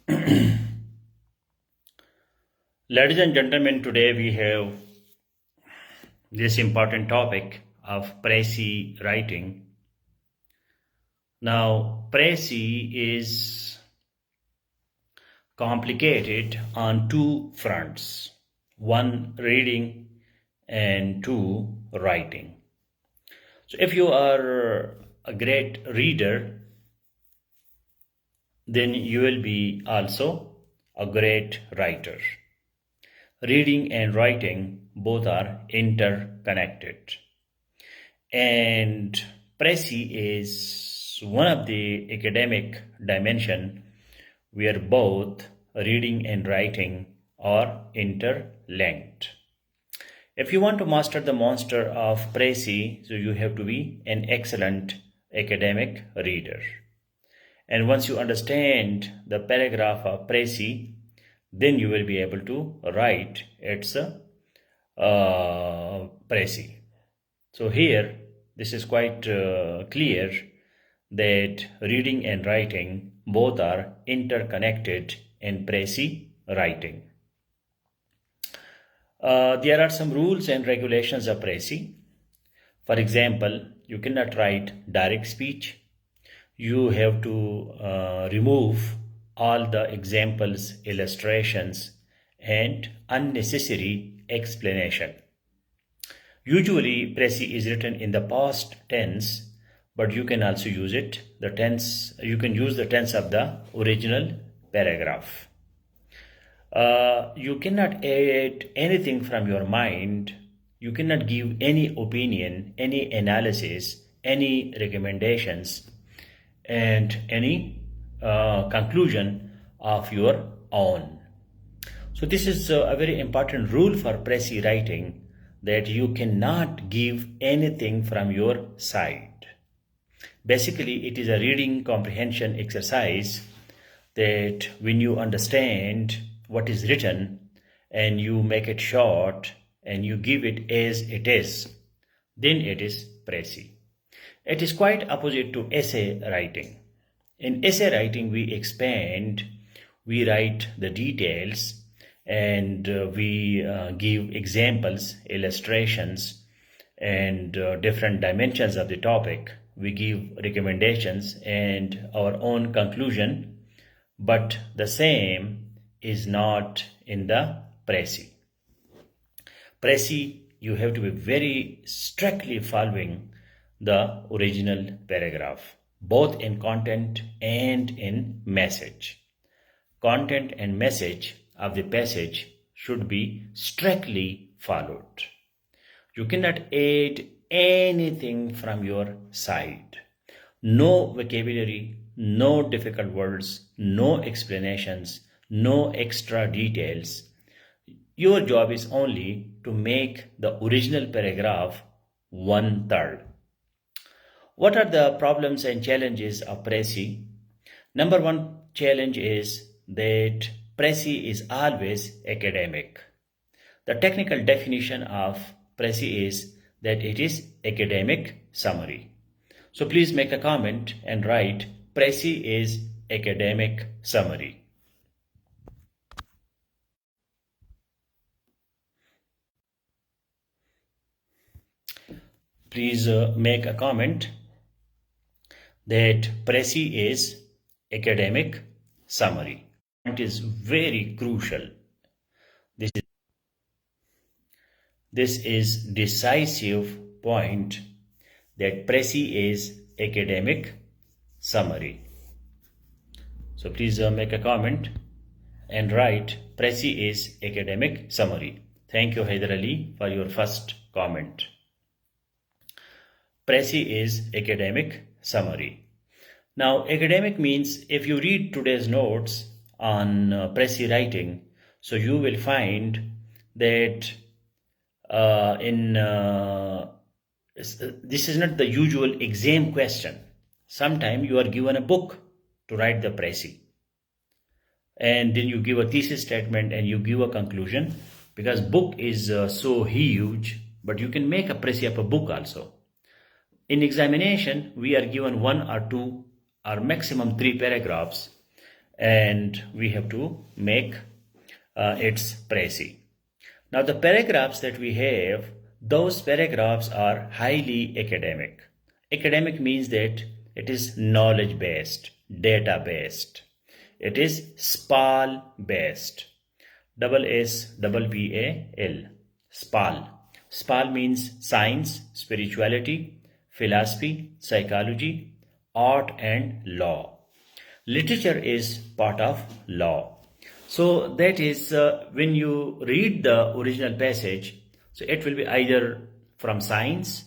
Ladies and gentlemen, today we have this important topic of Presi writing. Now, Presi is complicated on two fronts: one, reading, and two, writing. So, if you are a great reader, then you will be also a great writer. Reading and writing both are interconnected. And Presi is one of the academic dimension where both reading and writing are interlinked. If you want to master the monster of Presi, so you have to be an excellent academic reader. And once you understand the paragraph of Presi, then you will be able to write its Presi. So here, this is quite clear that reading and writing both are interconnected in Presi writing. There are some rules and regulations of Presi. For example, you cannot write direct speech. You have to remove all the examples, illustrations, and unnecessary explanation. Usually, Presi is written in the past tense, but you can also use it. You can use the tense of the original paragraph. You cannot add anything from your mind. You cannot give any opinion, any analysis, any recommendations, and any conclusion of your own. So this is a very important rule for Presi writing, that you cannot give anything from your side. Basically, it is a reading comprehension exercise that when you understand what is written and you make it short and you give it as it is, then it is Presi. It is quite opposite to essay writing. In essay writing, we expand, we write the details, and we give examples, illustrations, and different dimensions of the topic. We give recommendations and our own conclusion, but the same is not in the Presi. Presi, you have to be very strictly following the original paragraph, both in content and in message. Content and message of the passage should be strictly followed. You cannot add anything from your side. No vocabulary, no difficult words, no explanations, no extra details. Your job is only to make the original paragraph 1/3. What are the problems and challenges of Presi? Number one challenge is that Presi is always academic. The technical definition of Presi is that it is academic summary. So please make a comment and write Presi is academic summary. Please make a comment that Presi is academic summary. It is very crucial. This is decisive point that Presi is academic summary. So please make a comment and write Presi is academic summary. Thank you, Haider Ali, for your first comment. Presi is academic summary. Now, academic means if you read today's notes on Presi writing, so you will find that this is not the usual exam question. Sometimes you are given a book to write the Presi, and then you give a thesis statement and you give a conclusion, because book is so huge, but you can make a Presi of a book also. In examination, we are given 1 or 2 or maximum 3 paragraphs, and we have to make its précis. Now the paragraphs that we have, those paragraphs are highly academic. Academic means that it is knowledge based, data based. It is SPAL based. SPAL. SPAL. SPAL means science, spirituality, philosophy, psychology, art and law. Literature is part of law. So that is when you read the original passage, so it will be either from science,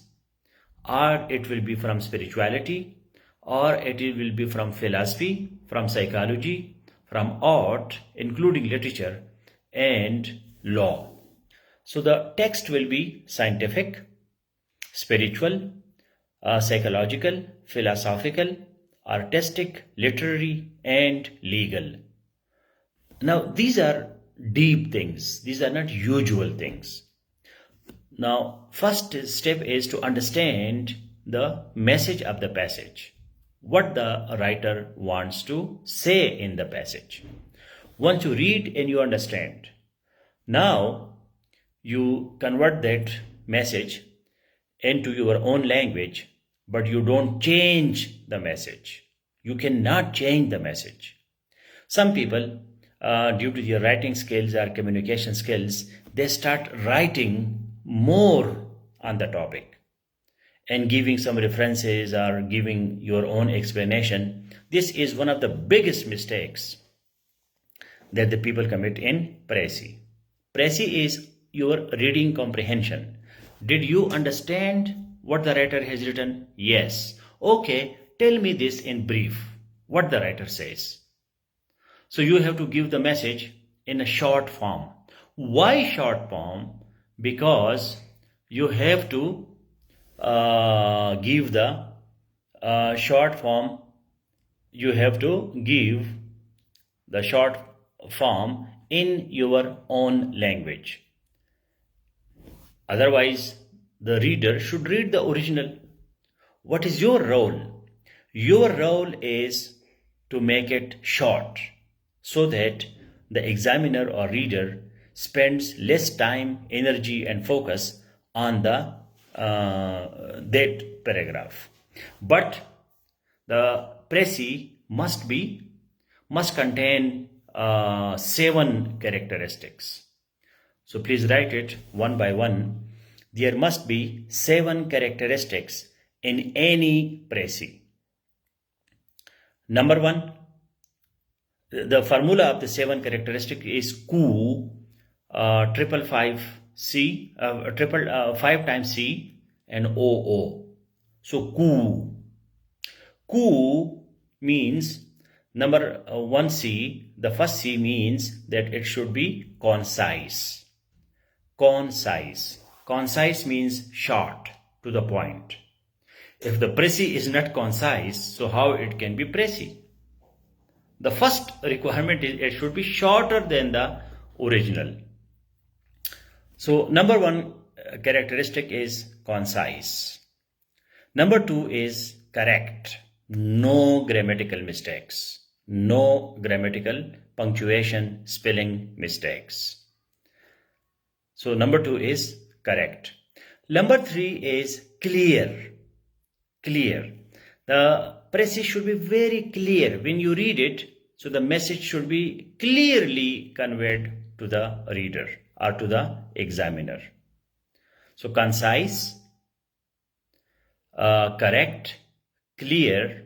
or it will be from spirituality, or it will be from philosophy, from psychology, from art, including literature, and law. So the text will be scientific, spiritual, psychological, philosophical, artistic, literary, and legal. Now these are deep things. These are not usual things. Now first step is to understand the message of the passage. What the writer wants to say in the passage. Once you read and you understand, now you convert that message into your own language, but you don't change the message. You cannot change the message. Some people, due to their writing skills or communication skills, they start writing more on the topic and giving some references or giving your own explanation. This is one of the biggest mistakes that the people commit in précis. Précis is your reading comprehension. Did you understand what the writer has written? Yes. Okay, tell me this in brief, what the writer says. So you have to give the message in a short form. Why short form? Because you have to give the short form. You have to give the short form in your own language. Otherwise, the reader should read the original. What is your role? Your role is to make it short so that the examiner or reader spends less time, energy and focus on the that paragraph. But the précis must contain 7 characteristics. So please write it one by one. There must be 7 characteristics in any précis. Number 1, the formula of the 7 characteristic is Q, 555C, 5 times C and OO. So Q. Q means number 1C. The first C means that it should be concise. Concise. Concise means short, to the point. If the précis is not concise, so how it can be précis? The first requirement is it should be shorter than the original. So number 1 characteristic is concise. Number 2 is correct. No grammatical mistakes. No grammatical, punctuation, spelling mistakes. So number 2 is correct. Number 3 is clear. Clear. The précis should be very clear when you read it. So the message should be clearly conveyed to the reader or to the examiner. So concise, correct, clear,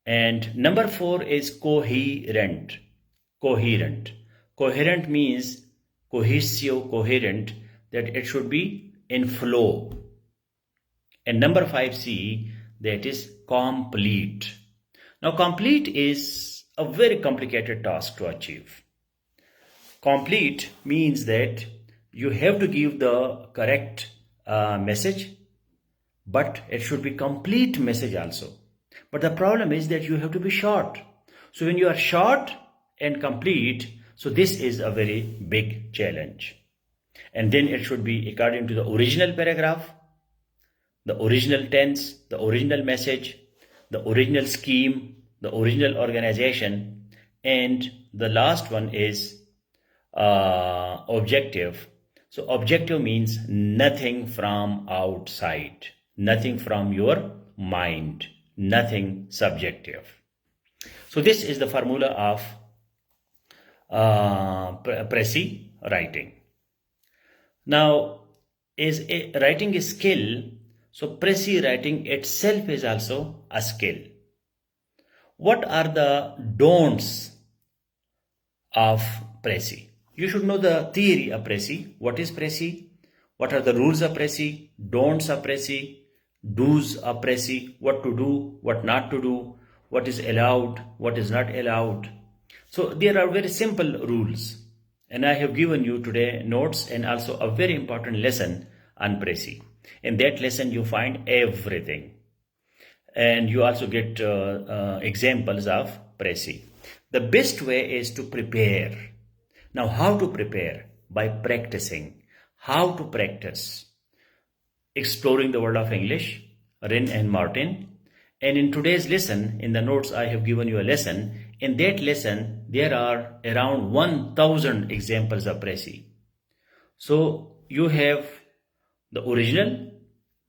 and number 4 is coherent. Coherent. Coherent means cohesive, coherent, that it should be in flow. And number 5C, that is complete. Now complete is a very complicated task to achieve. Complete means that you have to give the correct message, but it should be complete message also. But the problem is that you have to be short. So when you are short and complete, so this is a very big challenge. And then it should be according to the original paragraph, the original tense, the original message, the original scheme, the original organization, And the last one is objective. So objective means nothing from outside, nothing from your mind, nothing subjective. So this is the formula of Prezi writing. Now, writing is skill, so Prezi writing itself is also a skill. What are the don'ts of Prezi? You should know the theory of Prezi. What is Prezi? What are the rules of Prezi? Don'ts of Prezi? Do's of Prezi? What to do? What not to do? What is allowed? What is not allowed? So there are very simple rules. And I have given you today notes and also a very important lesson on Prezi. In that lesson you find everything. And you also get examples of Prezi. The best way is to prepare. Now how to prepare? By practicing. How to practice? Exploring the world of English, Wren and Martin. And in today's lesson, in the notes I have given you a lesson. In that lesson, there are around 1000 examples of Prezi. So you have the original,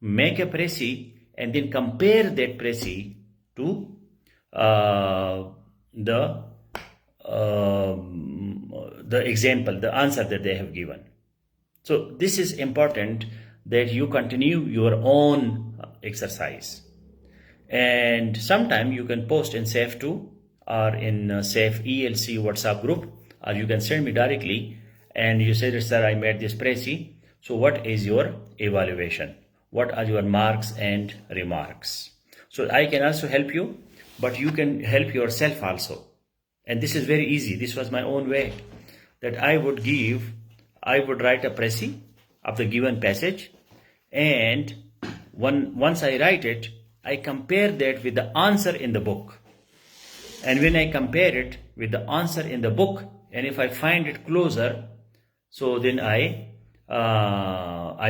make a Prezi, and then compare that Prezi to the example, the answer that they have given. So this is important that you continue your own exercise. And sometime you can post in SAFE2 or in SAFE ELC WhatsApp group, or you can send me directly and you say that, sir, I made this Prezi. So what is your evaluation? What are your marks and remarks? So I can also help you, but you can help yourself also. And this is very easy. This was my own way, that I would write a Prezi of the given passage, and once I write it, I compare that with the answer in the book. And when I compare it with the answer in the book, and if I find it closer, so then I'm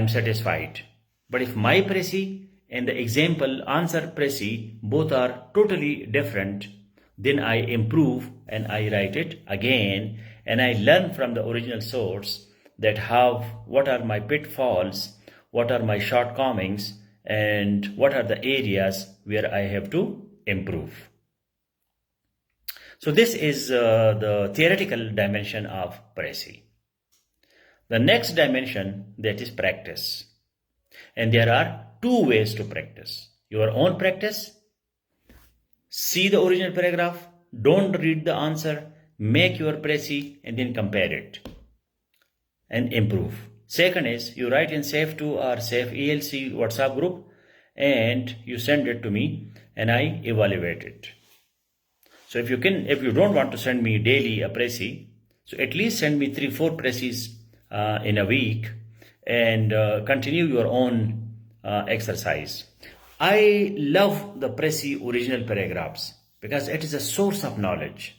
satisfied. But if my Prezi and the example answer Prezi both are totally different, then I improve and I write it again, and I learn from the original source that what are my pitfalls, what are my shortcomings, and what are the areas where I have to improve. So this is the theoretical dimension of Prezi. The next dimension, that is practice. And there are two ways to practice. Your own practice. See the original paragraph. Don't read the answer. Make your Prezi and then compare it and improve. Second is you write in SAFE2 or SAFE ELC WhatsApp group and you send it to me and I evaluate it. So if you don't want to send me daily a Prezi, so at least send me 3-4 Prezis in a week and continue your own exercise. I love the Prezi original paragraphs because it is a source of knowledge.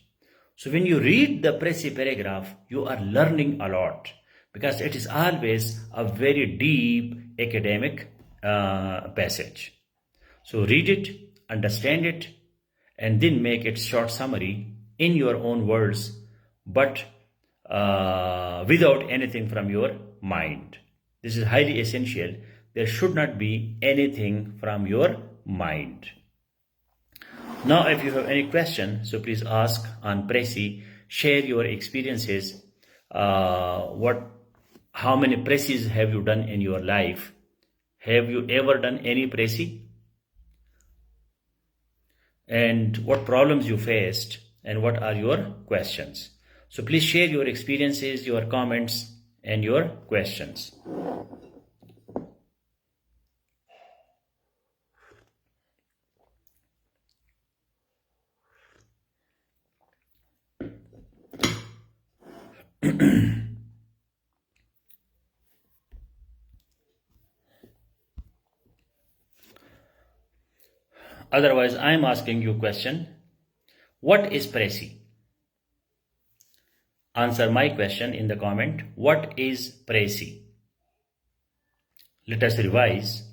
So when you read the Prezi paragraph, you are learning a lot because it is always a very deep academic passage. So read it, understand it, and then make it short summary in your own words, but without anything from your mind. This is highly essential. There should not be anything from your mind. Now, if you have any question, so please ask on Prezi. Share your experiences. How many Prezis have you done in your life? Have you ever done any Prezi? And what problems you faced, and what are your questions? So please share your experiences, your comments, and your questions. Otherwise, I'm asking you a question. What is Prezi? Answer my question in the comment. What is Prezi? Let us revise.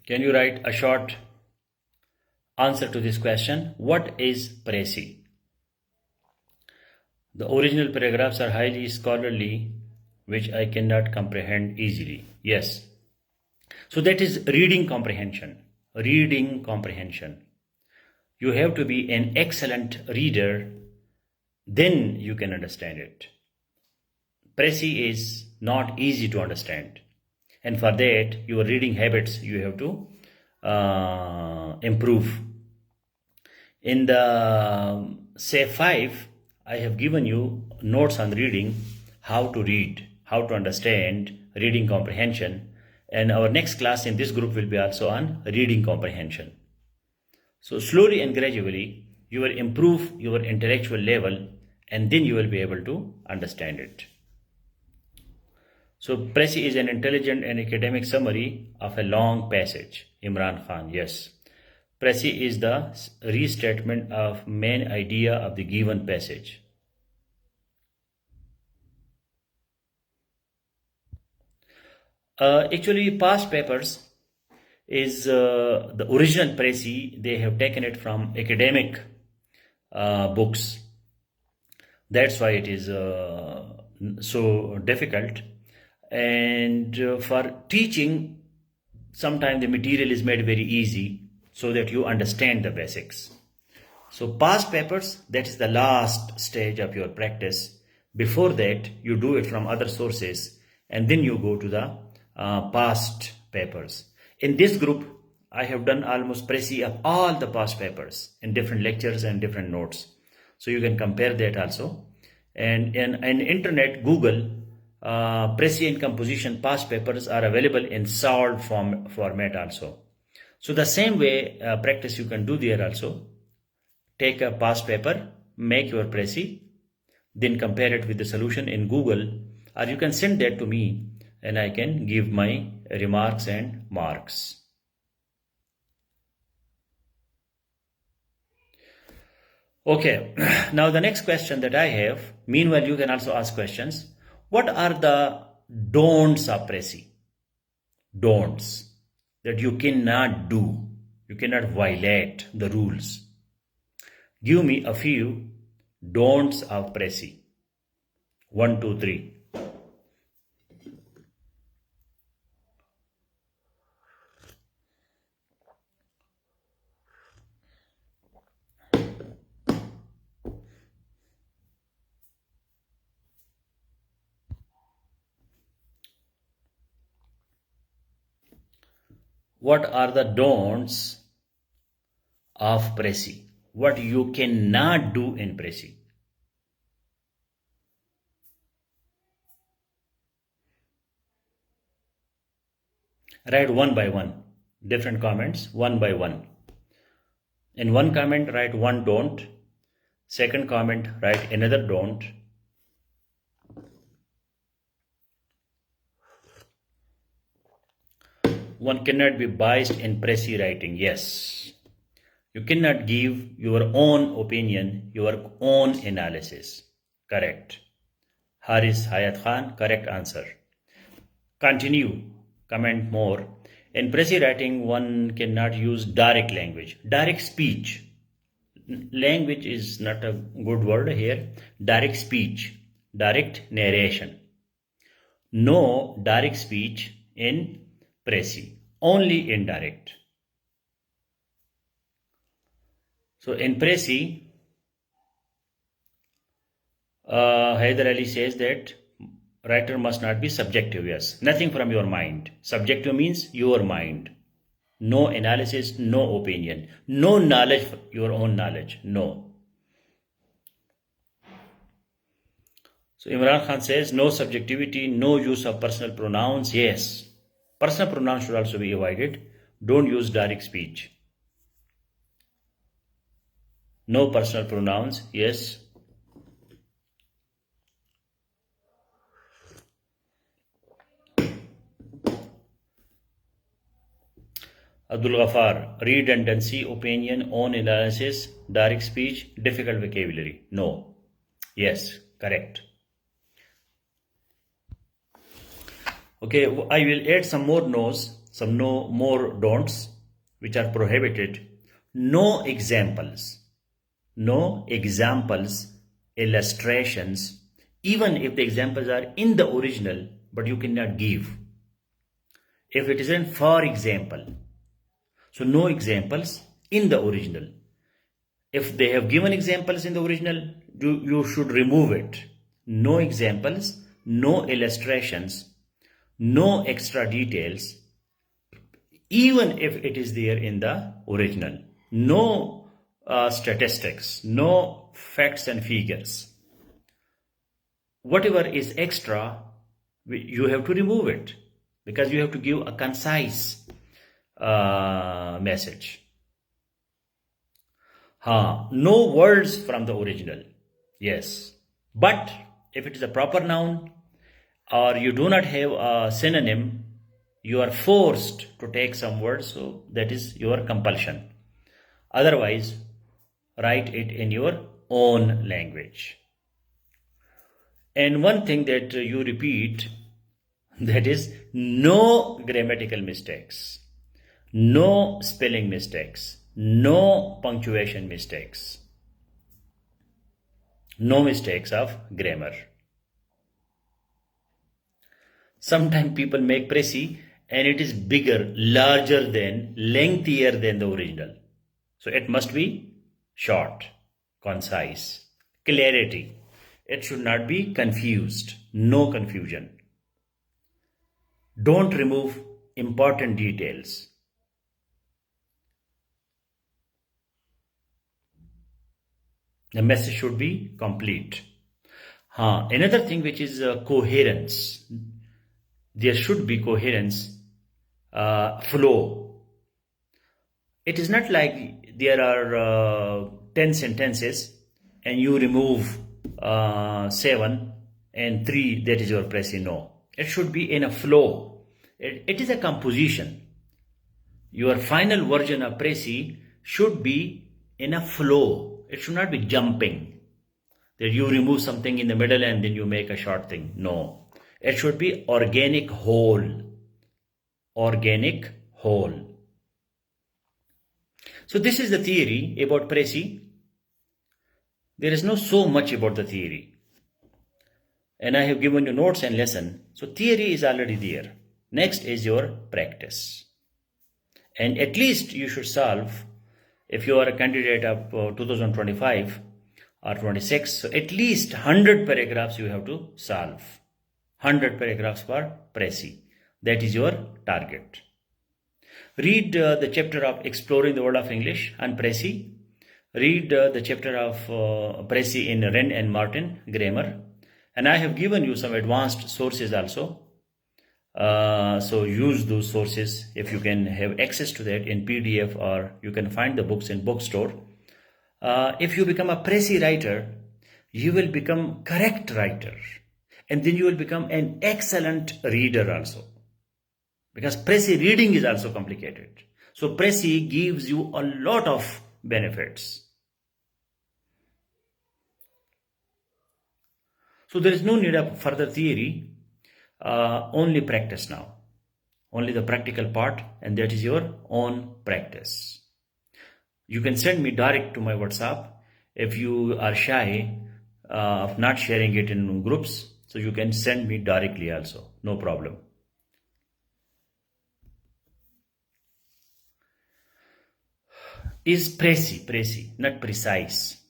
Can you write a short answer to this question? What is Précis? The original paragraphs are highly scholarly, which I cannot comprehend easily. Yes. So that is reading comprehension. Reading comprehension. You have to be an excellent reader, then you can understand it. Précis is not easy to understand. And for that, your reading habits you have to improve. In the say 5, I have given you notes on reading, how to read, how to understand, reading comprehension. And our next class in this group will be also on reading comprehension. So slowly and gradually, you will improve your intellectual level, and then you will be able to understand it. So Précis is an intelligent and academic summary of a long passage. Imran Khan, yes. Précis is the restatement of main idea of the given passage. Actually, past papers is the original Précis. They have taken it from academic books. That's why it is so difficult. And for teaching, sometimes the material is made very easy so that you understand the basics. So past papers, that is the last stage of your practice. Before that, you do it from other sources, and then you go to the past papers. In this group, I have done almost Précis of all the past papers in different lectures and different notes. So you can compare that also. And in internet, Google, Précis and composition past papers are available in solved format also. So the same way practice you can do there also. Take a past paper, make your Précis, then compare it with the solution in Google, or you can send that to me and I can give my remarks and marks. Okay, now the next question that I have, meanwhile you can also ask questions. What are the don'ts of Précis? Don'ts that you cannot do. You cannot violate the rules. Give me a few don'ts of Précis. 1, 2, 3. What are the don'ts of Précis? What you cannot do in Précis? Write one by one. Different comments, one by one. In one comment, write one don't. Second comment, write another don't. One cannot be biased in Précis writing. Yes. You cannot give your own opinion, your own analysis. Correct. Haris Hayat Khan, correct answer. Continue. Comment more. In Précis writing, one cannot use direct language. Direct speech. Language is not a good word here. Direct speech. Direct narration. No direct speech in Précis, only indirect. So in Précis, Haider Ali says that writer must not be subjective. Yes, nothing from your mind. Subjective means your mind. No analysis, no opinion, no knowledge, your own knowledge, no. So Imran Khan says no subjectivity, no use of personal pronouns. Yes. Personal pronouns should also be avoided. Don't use direct speech. No personal pronouns. Yes. Abdul Ghaffar, redundancy, opinion, own analysis, direct speech, difficult vocabulary. No. Yes, correct. Okay, I will add some more no's. some no more don'ts which are prohibited. No examples. No examples, illustrations, even if the examples are in the original, but you cannot give. If it isn't for example, so no examples in the original. If they have given examples in the original, you should remove it. No examples, no illustrations, no extra details, even if it is there in the original. No statistics, no facts and figures. Whatever is extra, you have to remove it because you have to give a concise message. No words from the original. Yes. But if it is a proper noun or you do not have a synonym, you are forced to take some words, so that is your compulsion. Otherwise, write it in your own language. And one thing that you repeat, that is no grammatical mistakes, no spelling mistakes, no punctuation mistakes, no mistakes of grammar. Sometimes people make presi and it is bigger, larger than, lengthier than the original. So it must be short, concise, clarity. It should not be confused, no confusion. Don't remove important details. The message should be complete. Another thing which is coherence. There should be coherence, flow. It is not like there are 10 sentences and you remove 7 and 3, that is your presi. No. It should be in a flow. It is a composition. Your final version of presi should be in a flow. It should not be jumping, that you remove something in the middle and then you make a short thing. No. It should be organic whole. Organic whole. So this is the theory about presi. There is no so much about the theory. And I have given you notes and lesson. So theory is already there. Next is your practice. And at least you should solve, if you are a candidate of 2025 or 26, so at least 100 paragraphs you have to solve. 100 paragraphs for presi. That is your target. Read the chapter of Exploring the World of English on presi. Read the chapter of presi in Wren and Martin grammar. And I have given you some advanced sources also. So use those sources if you can have access to that in PDF, or you can find the books in bookstore. If you become a presi writer, you will become correct writer. And then you will become an excellent reader also. Because presi reading is also complicated. So presi gives you a lot of benefits. So there is no need of further theory. Only practice now. Only the practical part, and that is your own practice. You can send me direct to my WhatsApp if you are shy of not sharing it in groups. So you can send me directly also, no problem. Is presi, not precise.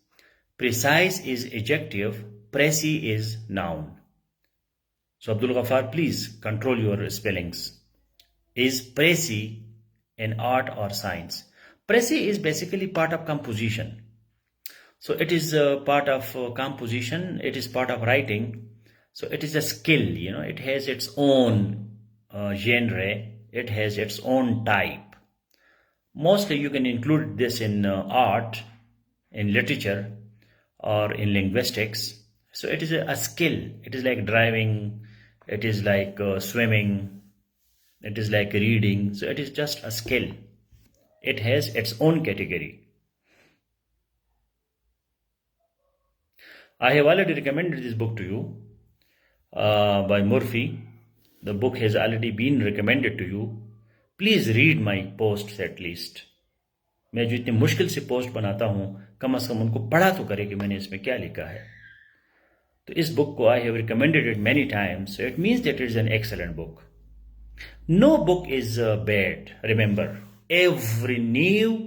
Precise is adjective, presi is noun. So Abdul Ghaffar, please control your spellings. Is presi an art or science? Presi is basically part of composition. So it is part of composition, it is part of writing. So it is a skill, it has its own genre, it has its own type. Mostly you can include this in art, in literature, or in linguistics. So it is a skill. It is like driving, it is like swimming, it is like reading. So it is just a skill. It has its own category. I have already recommended this book to you by Murphy. The book has already been recommended to you. Please read my post at least. मैं जो इतनी मुश्किल से post बनाता हूं, कम से कम उनको पढ़ा तो करे कि मैंने इसमें क्या लिखा है. तो इस बुक को I have recommended it many times, so it means that it is an excellent book. No book is bad. Remember, every new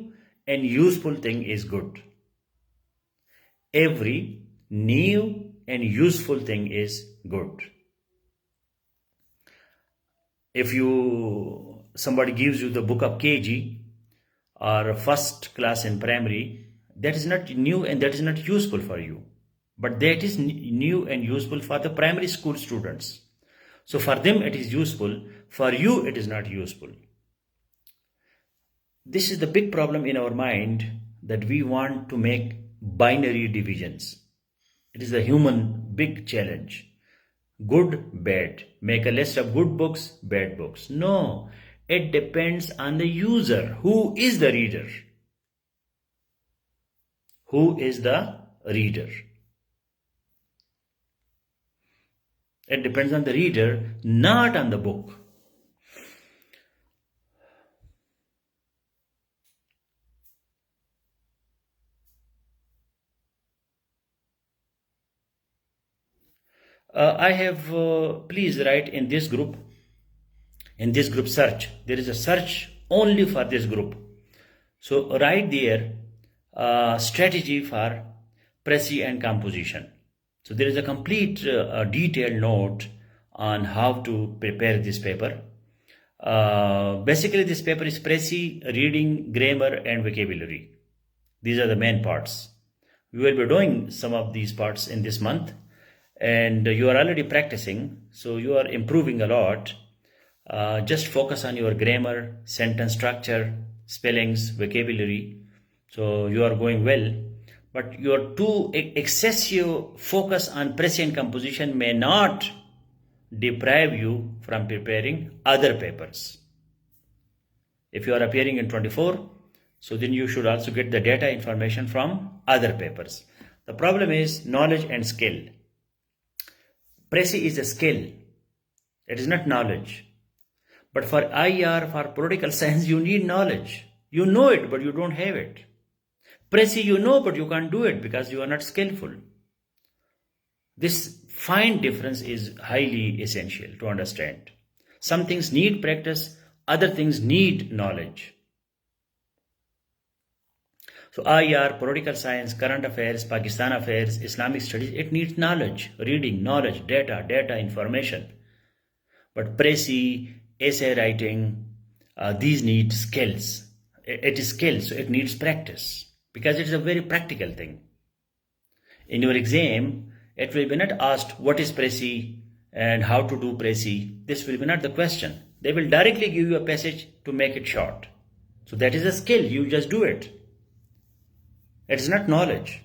and useful thing is good. Every new and useful thing is good. If somebody gives you the book of KG or first class in primary, that is not new and that is not useful for you. But that is new and useful for the primary school students. So for them it is useful, for you it is not useful. This is the big problem in our mind, that we want to make binary divisions. It is the human big challenge. Good, bad. Make a list of good books, bad books. No, it depends on the user. Who is the reader? Who is the reader? It depends on the reader, not on the book. I have, please write in this group search. There is a search only for this group. So write there strategy for précis and composition. So there is a complete detailed note on how to prepare this paper. Basically this paper is précis, reading, grammar and vocabulary. These are the main parts. We will be doing some of these parts in this month. And you are already practicing, so you are improving a lot. Just focus on your grammar, sentence structure, spellings, vocabulary. So you are going well, but your too excessive focus on précis and composition may not deprive you from preparing other papers. If you are appearing in 24, so then you should also get the data information from other papers. The problem is knowledge and skill. Précis is a skill. It is not knowledge. But for IR, for political science, you need knowledge. You know it, but you don't have it. Précis you know, but you can't do it because you are not skillful. This fine difference is highly essential to understand. Some things need practice, other things need knowledge. So IR, political science, current affairs, Pakistan affairs, Islamic studies, it needs knowledge, reading, knowledge, data information. But précis, essay writing, these need skills. It is skills, so it needs practice because it is a very practical thing. In your exam, it will be not asked what is précis and how to do précis. This will be not the question. They will directly give you a passage to make it short. So that is a skill, you just do it. It is not knowledge.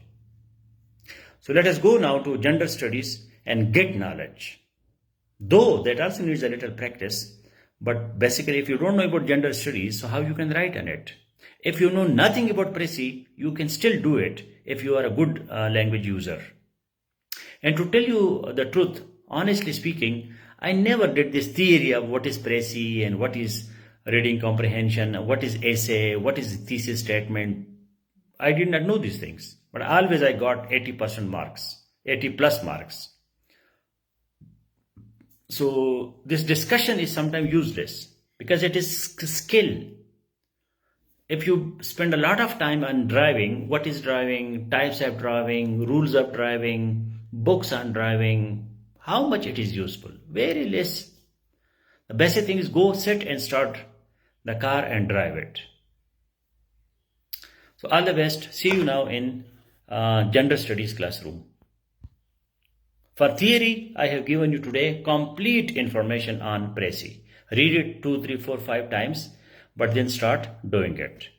So let us go now to gender studies and get knowledge. Though that also needs a little practice, but basically if you don't know about gender studies, so how you can write on it? If you know nothing about précis, you can still do it if you are a good language user. And to tell you the truth, honestly speaking, I never did this theory of what is précis and what is reading comprehension, what is essay, what is thesis statement. I did not know these things, but always I got 80% marks, 80 plus marks. So this discussion is sometimes useless because it is skill. If you spend a lot of time on driving, what is driving, types of driving, rules of driving, books on driving, how much it is useful? Very less. The basic thing is go sit and start the car and drive it. So all the best. See you now in gender studies classroom. For theory, I have given you today complete information on précis. Read it 2, 3, 4, 5 times, but then start doing it.